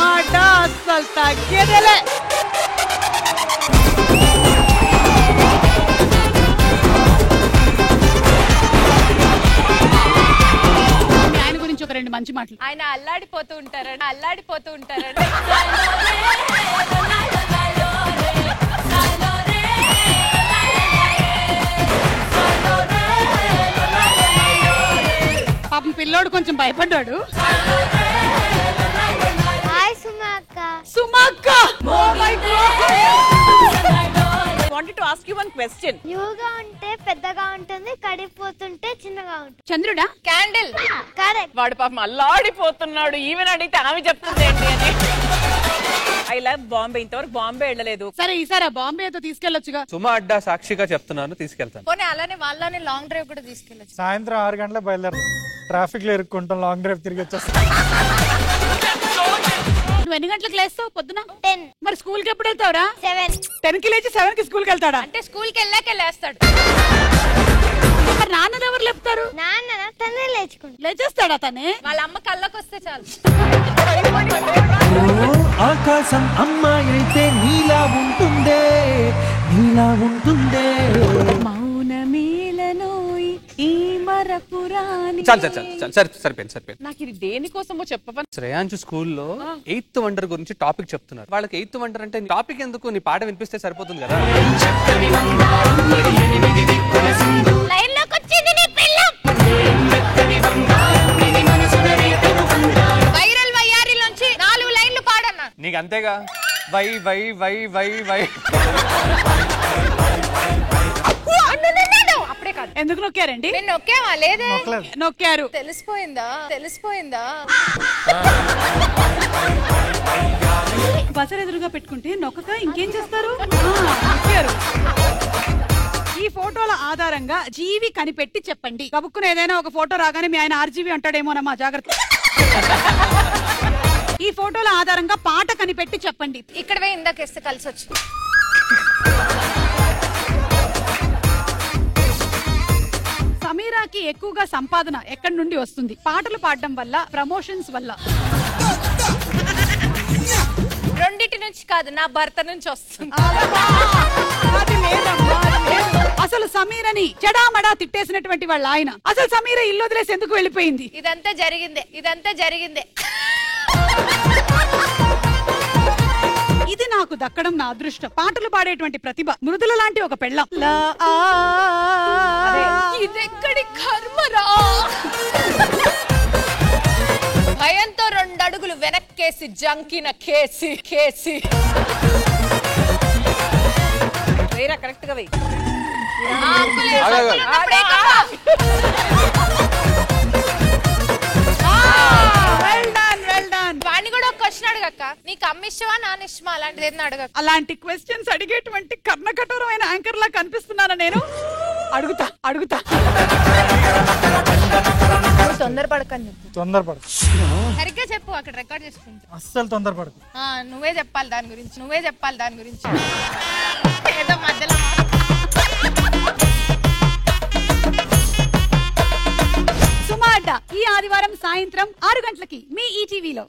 మాట అస్సలు తగ్గేదేలే. ఆయన గురించి ఒక రెండు మంచి మాటలు. ఆయన అల్లాడిపోతూ ఉంటారండి. పాపం పిల్లోడు కొంచెం భయపడ్డాడు. సుమక్క wanted to ask you one question. యూగా ఉంటే పెద్దగా ఉంటుంది, కడిపోతుంటే చిన్నగా ఉంటుంది. చంద్రుడా? క్యాండిల్. కరెక్ట్. వాడు పాపం అల్లాడిపోతున్నాడు. ఈవెన్ అడిగితే ఆమె చెప్తుంది ఏంటి అని. I love Bombay. ఇంతవరకు బాంబే వెళ్ళలేదు. సరే ఈసారి బాంబేతో తీసుకెళ్లొచ్చుగా. సుమా అడ్డా సాక్షిగా చెప్తున్నాను, తీసుకెళ్తాను. పోనీ అలానే వాళ్ళని లాంగ్ డ్రైవ్ కూడా తీసుకెళ్ళచ్చు. సాయంత్రం 6 గంటలకు బయలుదేరు. ట్రాఫిక్ లో ఇరుక్కుంటాం, లాంగ్ డ్రైవ్ తిరిగి వచ్చేస్తాం. నువ్వు ఎన్ని గంటలకు లేస్తావు పొద్దున? 10. మరి స్కూల్ కి ఎప్పుడు వెళ్తావురా? 7. 10 కి లేచి 7 కి స్కూల్ కి వెళ్తాడా? అంటే స్కూల్ కి వెళ్ళాక లేస్తాడు. మరి నాన్న ఎవరు లేపుతారు? నాన్న తనే లేచుకుంటా. లేచేస్తాడా తనే? వాళ్ళ అమ్మ కళ్ళకి వస్తే చాలు. ఆకాశం అమ్మాయి అయితే నీలా ఉంటుందే. మౌనమేలనోయి ఈ మరపురాని. సరిపోయింది. నాకు ఇది దేనికోసమో చెప్పవని. శ్రేయాంశు స్కూల్లో 8th వండర్ గురించి టాపిక్ చెప్తున్నారు. వాళ్ళకి 8th వండర్ అంటే టాపిక్ ఎందుకు, నీ పాట వినిపిస్తే సరిపోతుంది కదా. లైన్లోకి వచ్చింది నీ పిల్లం. వైరల్ వయ్యారి నుంచి 4 లైన్లు పాడన్నా. నీకు అంతేగా. Why why why why why అప్పుడే కాదు. ఎందుకు నొక్కారండి? నేను నొక్కేవా? లేదే. నొక్కారు. తెలిసిపోయిందా? బజర్ ఎదురుగా పెట్టుకుంటే నొక్కక ఇంకేం చేస్తారు? నొక్కారు. ఈ ఫోటోల ఆధారంగా జీవి కనిపెట్టి చెప్పండి. కబుక్కుని ఏదైనా ఒక ఫోటో రాగానే మీ ఆయన ఆర్జీవి అంటాడేమోనమ్మా, జాగ్రత్త. ఈ ఫోటోల ఆధారంగా పాట కనిపెట్టి చెప్పండి. ఇక్కడ ఇందాకేస్తే కలిసి వచ్చి. సమీరాకి ఎక్కువగా సంపాదన ఎక్కడి నుండి వస్తుంది? పాటలు పాడడం వల్ల, ప్రమోషన్స్ వల్ల? రెండిటి నుంచి కాదు, నా భర్త నుంచి వస్తుంది. అసలు సమీరని చెడామడా తిట్టేసినటువంటి వాళ్ళ ఆయన అసలు సమీర ఇల్లు వదిలేసి ఎందుకు వెళ్ళిపోయింది? ఇదంతా జరిగిందే. ఇది నాకు దక్కడం నా అదృష్టం. పాటలు పాడేటువంటి ప్రతిభ, మృదుల లాంటి ఒక పెళ్ళం. ఇదెక్కడి కర్మరా. భయంతో 2 అడుగులు వెనక్కేసి జంకిన కేసి. వేరే కరెక్ట్ గా వెయ్యి. వాణ్ణి కూడా ఒక క్వశ్చన్ అడగక్క. నీకు అమ్మిష్టమా నానిష్టమా అలాంటిది ఏదైనా అడగక్క. అలాంటి క్వశ్చన్స్ అడిగేటువంటి కర్ణకఠోరమైన యాంకర్ లా కనిపిస్తున్నానా నేను? అడుగుతా. తొందరపడకని చెప్పు. తొందరపడు. సరిగ్గా చెప్పు, అక్కడ రికార్డ్ చేసుకుంటా. అస్సలు తొందరపడకు. నువ్వే చెప్పాలి దాని గురించి. ఏదో మధ్యలో సుమా అడ్డా ఈ ఆదివారం సాయంత్రం 6 గంటలకి మీ ఈటీవీలో.